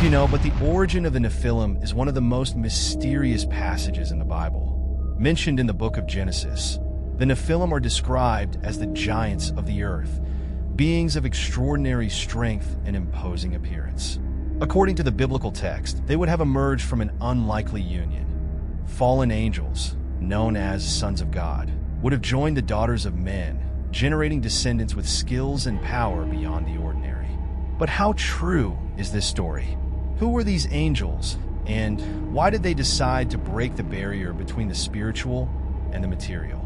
You know, but the origin of the Nephilim is one of the most mysterious passages in the Bible. Mentioned in the book of Genesis, the Nephilim are described as the giants of the earth, beings of extraordinary strength and imposing appearance. According to the biblical text, they would have emerged from an unlikely union. Fallen angels, known as sons of God, would have joined the daughters of men, generating descendants with skills and power beyond the ordinary. But how true is this story? Who were these angels, and why did they decide to break the barrier between the spiritual and the material?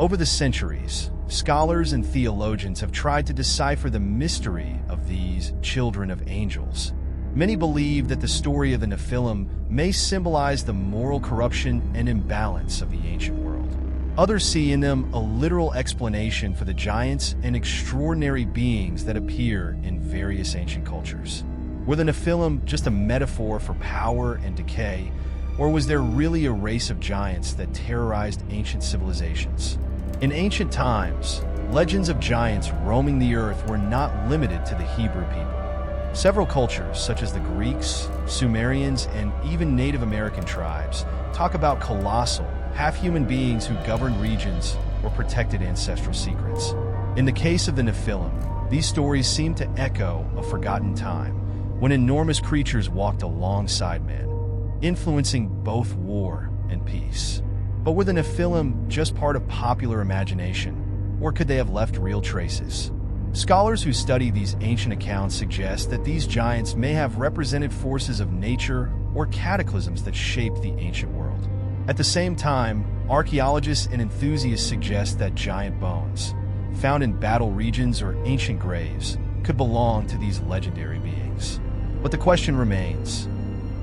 Over the centuries, scholars and theologians have tried to decipher the mystery of these children of angels. Many believe that the story of the Nephilim may symbolize the moral corruption and imbalance of the ancient world. Others see in them a literal explanation for the giants and extraordinary beings that appear in various ancient cultures. Were the Nephilim just a metaphor for power and decay, or was there really a race of giants that terrorized ancient civilizations? In ancient times, legends of giants roaming the earth were not limited to the Hebrew people. Several cultures, such as the Greeks, Sumerians, and even Native American tribes, talk about colossal, half-human beings who governed regions or protected ancestral secrets. In the case of the Nephilim, these stories seem to echo a forgotten time, when enormous creatures walked alongside men, influencing both war and peace. But were the Nephilim just part of popular imagination, or could they have left real traces? Scholars who study these ancient accounts suggest that these giants may have represented forces of nature or cataclysms that shaped the ancient world. At the same time, archaeologists and enthusiasts suggest that giant bones, found in battle regions or ancient graves, could belong to these legendary beings. But the question remains,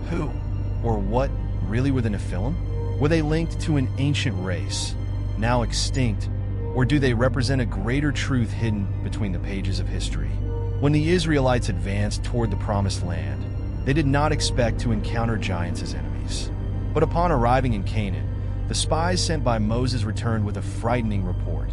who or what really were the Nephilim? Were they linked to an ancient race, now extinct, or do they represent a greater truth hidden between the pages of history? When the Israelites advanced toward the Promised Land, they did not expect to encounter giants as enemies. But upon arriving in Canaan, the spies sent by Moses returned with a frightening report.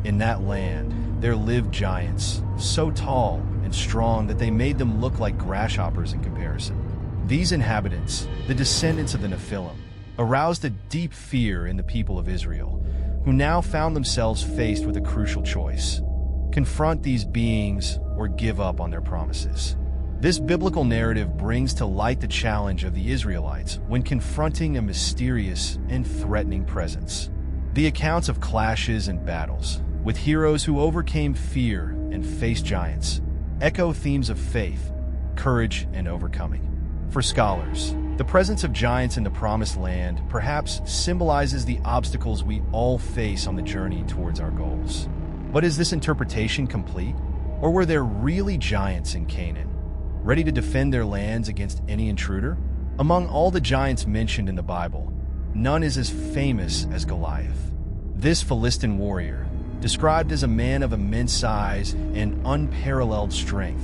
In that land, there lived giants, so tall and strong that they made them look like grasshoppers in comparison. These inhabitants, the descendants of the Nephilim, aroused a deep fear in the people of Israel, who now found themselves faced with a crucial choice: confront these beings or give up on their promises. This biblical narrative brings to light the challenge of the Israelites when confronting a mysterious and threatening presence. The accounts of clashes and battles, with heroes who overcame fear and faced giants, echo themes of faith, courage, and overcoming. For scholars, the presence of giants in the Promised Land perhaps symbolizes the obstacles we all face on the journey towards our goals. But is this interpretation complete? Or were there really giants in Canaan, ready to defend their lands against any intruder? Among all the giants mentioned in the Bible, none is as famous as Goliath. This Philistine warrior, described as a man of immense size and unparalleled strength,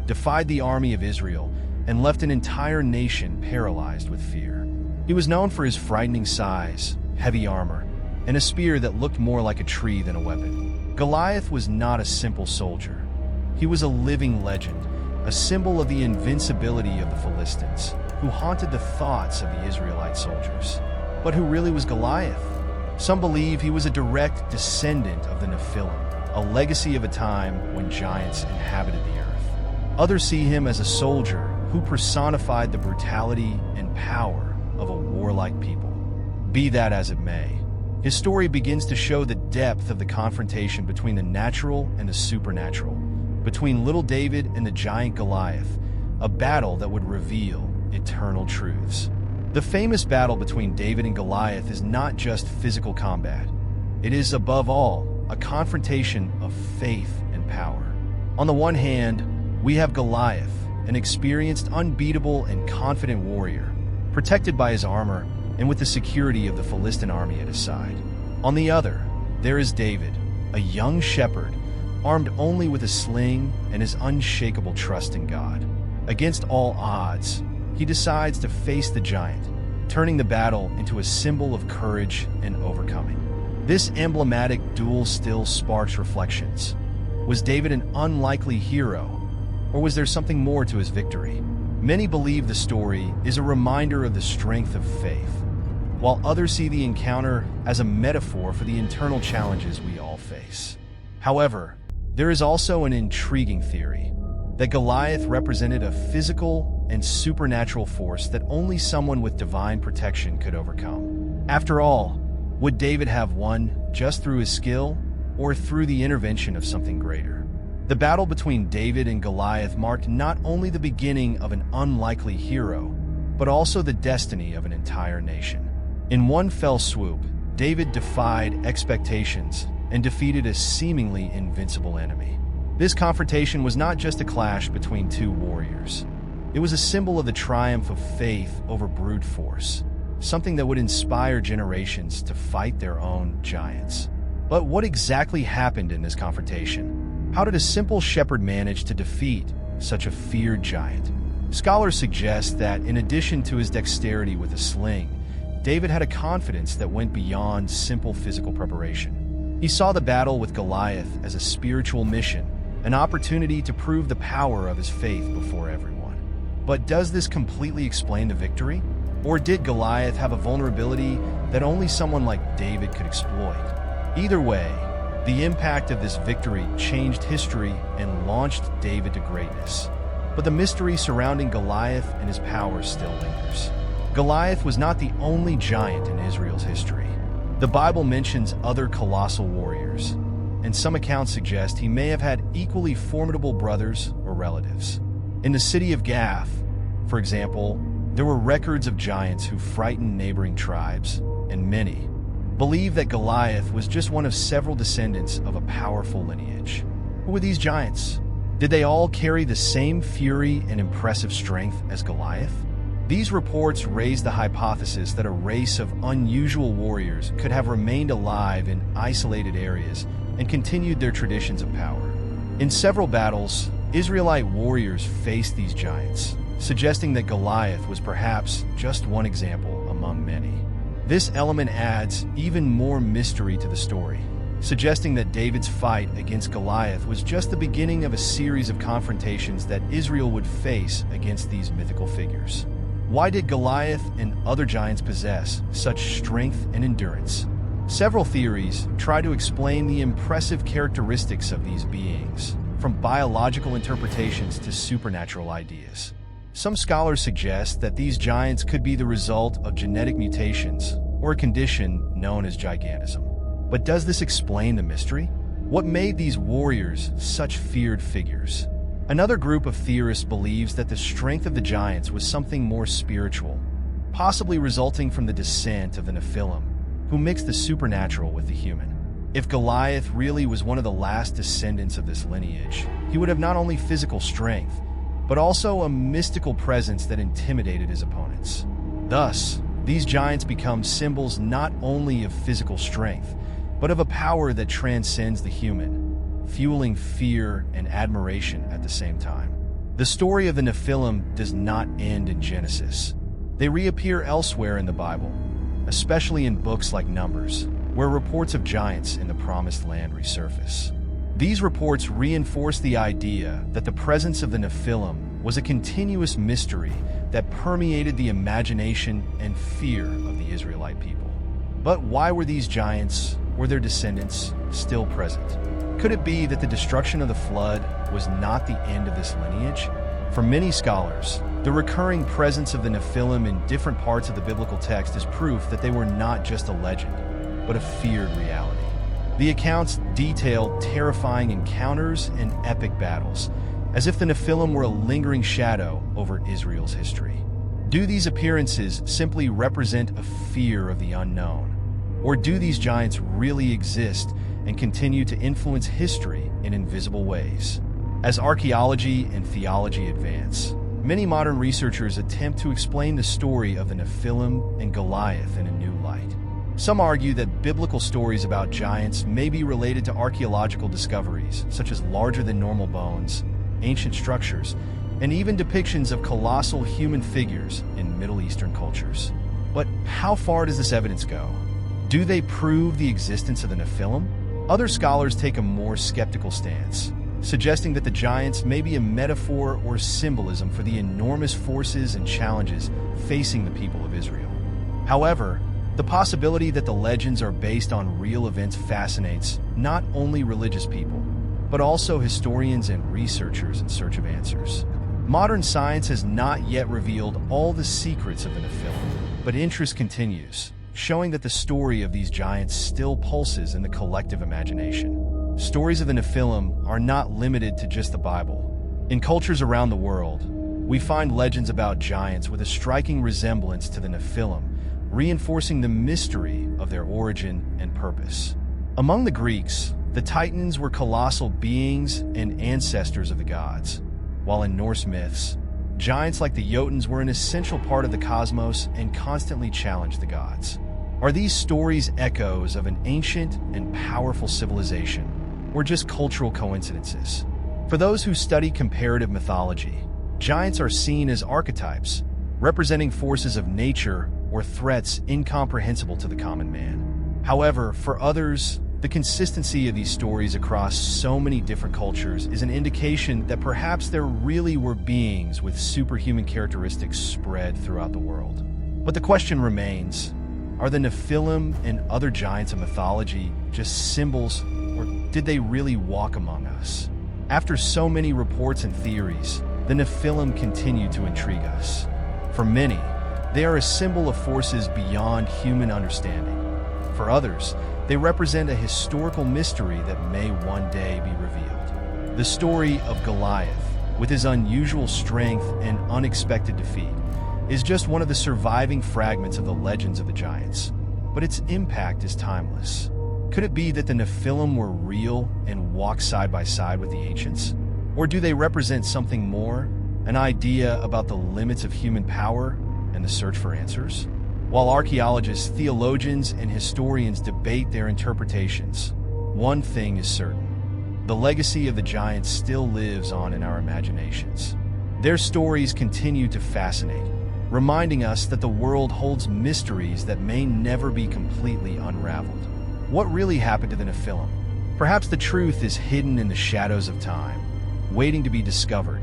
defied the army of Israel and left an entire nation paralyzed with fear. He was known for his frightening size, heavy armor, and a spear that looked more like a tree than a weapon. Goliath was not a simple soldier. He was a living legend, a symbol of the invincibility of the Philistines, who haunted the thoughts of the Israelite soldiers. But who really was Goliath? Some believe he was a direct descendant of the Nephilim, a legacy of a time when giants inhabited the earth. Others see him as a soldier who personified the brutality and power of a warlike people. Be that as it may, his story begins to show the depth of the confrontation between the natural and the supernatural, between little David and the giant Goliath, a battle that would reveal eternal truths. The famous battle between David and Goliath is not just physical combat. It is, above all, a confrontation of faith and power. On the one hand, we have Goliath, an experienced, unbeatable, and confident warrior, protected by his armor and with the security of the Philistine army at his side. On the other, there is David, a young shepherd, armed only with a sling and his unshakable trust in God. Against all odds, he decides to face the giant, turning the battle into a symbol of courage and overcoming. This emblematic duel still sparks reflections. Was David an unlikely hero, or was there something more to his victory? Many believe the story is a reminder of the strength of faith, while others see the encounter as a metaphor for the internal challenges we all face. However, there is also an intriguing theory that Goliath represented a physical and supernatural force that only someone with divine protection could overcome. After all, would David have won just through his skill or through the intervention of something greater? The battle between David and Goliath marked not only the beginning of an unlikely hero, but also the destiny of an entire nation. In one fell swoop, David defied expectations and defeated a seemingly invincible enemy. This confrontation was not just a clash between two warriors. It was a symbol of the triumph of faith over brute force, something that would inspire generations to fight their own giants. But what exactly happened in this confrontation? How did a simple shepherd manage to defeat such a feared giant? Scholars suggest that in addition to his dexterity with a sling, David had a confidence that went beyond simple physical preparation. He saw the battle with Goliath as a spiritual mission, an opportunity to prove the power of his faith before everyone. But does this completely explain the victory? Or did Goliath have a vulnerability that only someone like David could exploit? Either way, the impact of this victory changed history and launched David to greatness. But the mystery surrounding Goliath and his power still lingers. Goliath was not the only giant in Israel's history. The Bible mentions other colossal warriors, and some accounts suggest he may have had equally formidable brothers or relatives. In the city of Gath, for example, there were records of giants who frightened neighboring tribes, and many believe that Goliath was just one of several descendants of a powerful lineage. Who were these giants? Did they all carry the same fury and impressive strength as Goliath? These reports raise the hypothesis that a race of unusual warriors could have remained alive in isolated areas and continued their traditions of power. In several battles, Israelite warriors faced these giants, suggesting that Goliath was perhaps just one example among many. This element adds even more mystery to the story, suggesting that David's fight against Goliath was just the beginning of a series of confrontations that Israel would face against these mythical figures. Why did Goliath and other giants possess such strength and endurance? Several theories try to explain the impressive characteristics of these beings, from biological interpretations to supernatural ideas. Some scholars suggest that these giants could be the result of genetic mutations or a condition known as gigantism. But does this explain the mystery? What made these warriors such feared figures? Another group of theorists believes that the strength of the giants was something more spiritual, possibly resulting from the descent of the Nephilim, who mixed the supernatural with the human. If Goliath really was one of the last descendants of this lineage, he would have not only physical strength, but also a mystical presence that intimidated his opponents. Thus, these giants become symbols not only of physical strength, but of a power that transcends the human, fueling fear and admiration at the same time. The story of the Nephilim does not end in Genesis. They reappear elsewhere in the Bible, especially in books like Numbers, where reports of giants in the Promised Land resurface. These reports reinforce the idea that the presence of the Nephilim was a continuous mystery that permeated the imagination and fear of the Israelite people. But why were these giants, or their descendants, still present? Could it be that the destruction of the flood was not the end of this lineage? For many scholars, the recurring presence of the Nephilim in different parts of the biblical text is proof that they were not just a legend, but a feared reality. The accounts detail terrifying encounters and epic battles, as if the Nephilim were a lingering shadow over Israel's history. Do these appearances simply represent a fear of the unknown? Or do these giants really exist and continue to influence history in invisible ways? As archaeology and theology advance, many modern researchers attempt to explain the story of the Nephilim and Goliath in a new light. Some argue that biblical stories about giants may be related to archaeological discoveries, such as larger-than-normal bones, ancient structures, and even depictions of colossal human figures in Middle Eastern cultures. But how far does this evidence go? Do they prove the existence of the Nephilim? Other scholars take a more skeptical stance, suggesting that the giants may be a metaphor or symbolism for the enormous forces and challenges facing the people of Israel. However, the possibility that the legends are based on real events fascinates not only religious people, but also historians and researchers in search of answers. Modern science has not yet revealed all the secrets of the Nephilim, but interest continues, showing that the story of these giants still pulses in the collective imagination. Stories of the Nephilim are not limited to just the Bible. In cultures around the world, we find legends about giants with a striking resemblance to the Nephilim, reinforcing the mystery of their origin and purpose. Among the Greeks, the Titans were colossal beings and ancestors of the gods, while in Norse myths, giants like the Jotuns were an essential part of the cosmos and constantly challenged the gods. Are these stories echoes of an ancient and powerful civilization, or just cultural coincidences? For those who study comparative mythology, giants are seen as archetypes, representing forces of nature or threats incomprehensible to the common man. However, for others, the consistency of these stories across so many different cultures is an indication that perhaps there really were beings with superhuman characteristics spread throughout the world. But the question remains, are the Nephilim and other giants of mythology just symbols, or did they really walk among us? After so many reports and theories, the Nephilim continue to intrigue us. For many, they are a symbol of forces beyond human understanding. For others, they represent a historical mystery that may one day be revealed. The story of Goliath, with his unusual strength and unexpected defeat, is just one of the surviving fragments of the legends of the giants, but its impact is timeless. Could it be that the Nephilim were real and walked side by side with the ancients? Or do they represent something more, an idea about the limits of human power and the search for answers? While archaeologists, theologians, and historians debate their interpretations, one thing is certain: the legacy of the giants still lives on in our imaginations. Their stories continue to fascinate, reminding us that the world holds mysteries that may never be completely unraveled. What really happened to the Nephilim? Perhaps the truth is hidden in the shadows of time, waiting to be discovered,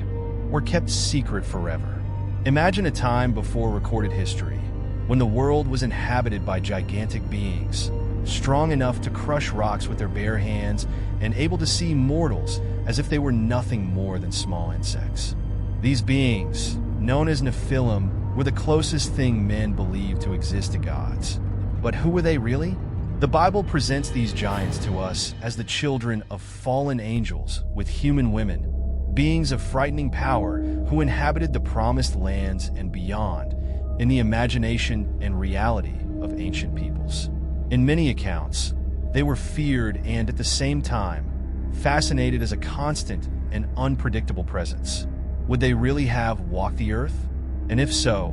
or kept secret forever. Imagine a time before recorded history, when the world was inhabited by gigantic beings, strong enough to crush rocks with their bare hands and able to see mortals as if they were nothing more than small insects. These beings, known as Nephilim, were the closest thing men believed to exist to gods. But who were they really? The Bible presents these giants to us as the children of fallen angels with human women, beings of frightening power who inhabited the promised lands and beyond, in the imagination and reality of ancient peoples. In many accounts, they were feared and, at the same time, fascinated as a constant and unpredictable presence. Would they really have walked the earth? And if so,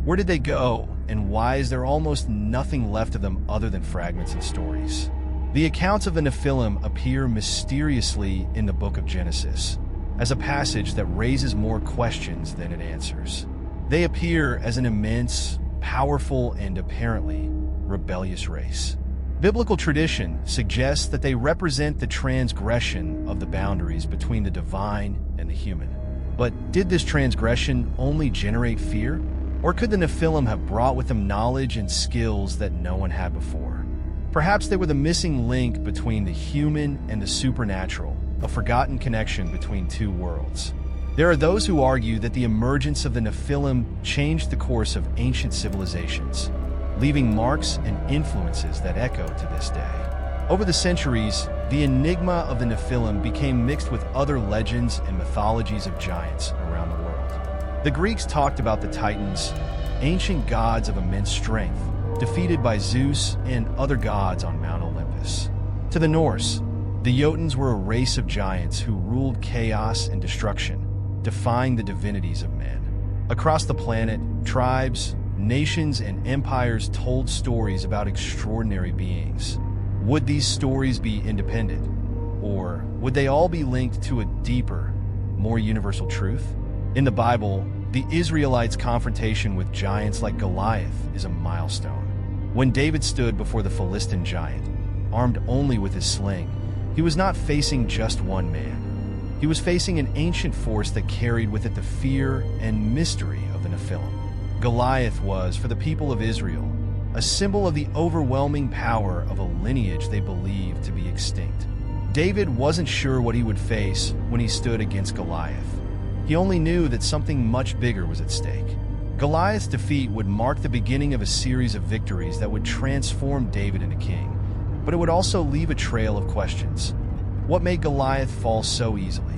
where did they go, and why is there almost nothing left of them other than fragments and stories? The accounts of the Nephilim appear mysteriously in the book of Genesis, as a passage that raises more questions than it answers. They appear as an immense, powerful, and apparently rebellious race. Biblical tradition suggests that they represent the transgression of the boundaries between the divine and the human. But did this transgression only generate fear? Or could the Nephilim have brought with them knowledge and skills that no one had before? Perhaps they were the missing link between the human and the supernatural, a forgotten connection between two worlds. There are those who argue that the emergence of the Nephilim changed the course of ancient civilizations, leaving marks and influences that echo to this day. Over the centuries, the enigma of the Nephilim became mixed with other legends and mythologies of giants around the world. The Greeks talked about the Titans, ancient gods of immense strength, defeated by Zeus and other gods on Mount Olympus. To the Norse, the Jotuns were a race of giants who ruled chaos and destruction, defying the divinities of men. Across the planet, tribes, nations, and empires told stories about extraordinary beings. Would these stories be independent? Or would they all be linked to a deeper, more universal truth? In the Bible, the Israelites' confrontation with giants like Goliath is a milestone. When David stood before the Philistine giant, armed only with his sling, he was not facing just one man. He was facing an ancient force that carried with it the fear and mystery of the Nephilim. Goliath was, for the people of Israel, a symbol of the overwhelming power of a lineage they believed to be extinct. David wasn't sure what he would face when he stood against Goliath. He only knew that something much bigger was at stake. Goliath's defeat would mark the beginning of a series of victories that would transform David into king, but it would also leave a trail of questions. What made Goliath fall so easily?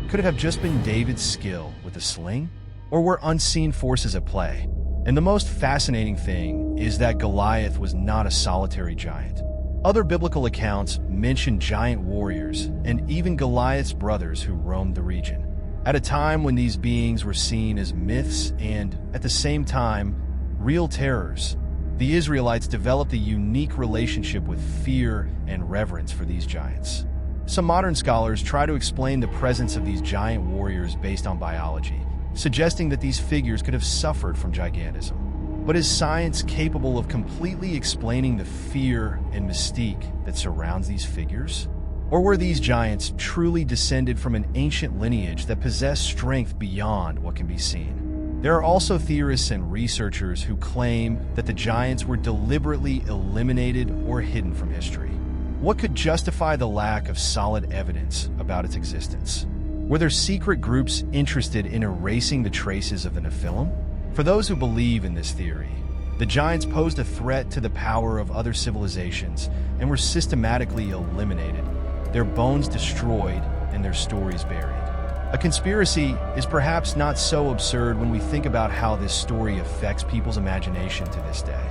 Could it have just been David's skill with the sling? Or were unseen forces at play? And the most fascinating thing is that Goliath was not a solitary giant. Other biblical accounts mention giant warriors and even Goliath's brothers who roamed the region. At a time when these beings were seen as myths and, at the same time, real terrors, the Israelites developed a unique relationship with fear and reverence for these giants. Some modern scholars try to explain the presence of these giant warriors based on biology, suggesting that these figures could have suffered from gigantism. But is science capable of completely explaining the fear and mystique that surrounds these figures? Or were these giants truly descended from an ancient lineage that possessed strength beyond what can be seen? There are also theorists and researchers who claim that the giants were deliberately eliminated or hidden from history. What could justify the lack of solid evidence about its existence? Were there secret groups interested in erasing the traces of the Nephilim? For those who believe in this theory, the giants posed a threat to the power of other civilizations and were systematically eliminated, their bones destroyed, and their stories buried. A conspiracy is perhaps not so absurd when we think about how this story affects people's imagination to this day.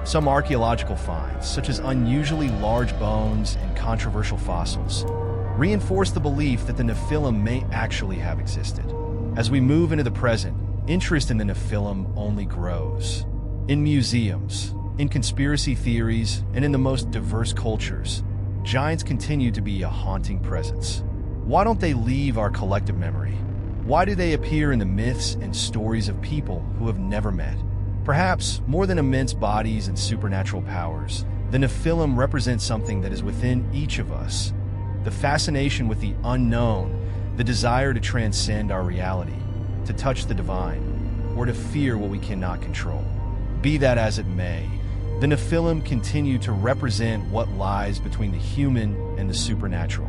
Some archaeological finds, such as unusually large bones and controversial fossils, reinforce the belief that the Nephilim may actually have existed. As we move into the present, interest in the Nephilim only grows. In museums, in conspiracy theories, and in the most diverse cultures, giants continue to be a haunting presence. Why don't they leave our collective memory? Why do they appear in the myths and stories of people who have never met? Perhaps, more than immense bodies and supernatural powers, the Nephilim represent something that is within each of us. The fascination with the unknown, the desire to transcend our reality, to touch the divine, or to fear what we cannot control. Be that as it may, the Nephilim continue to represent what lies between the human and the supernatural,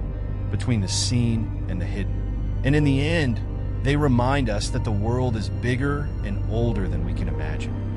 between the seen and the hidden. And in the end, they remind us that the world is bigger and older than we can imagine.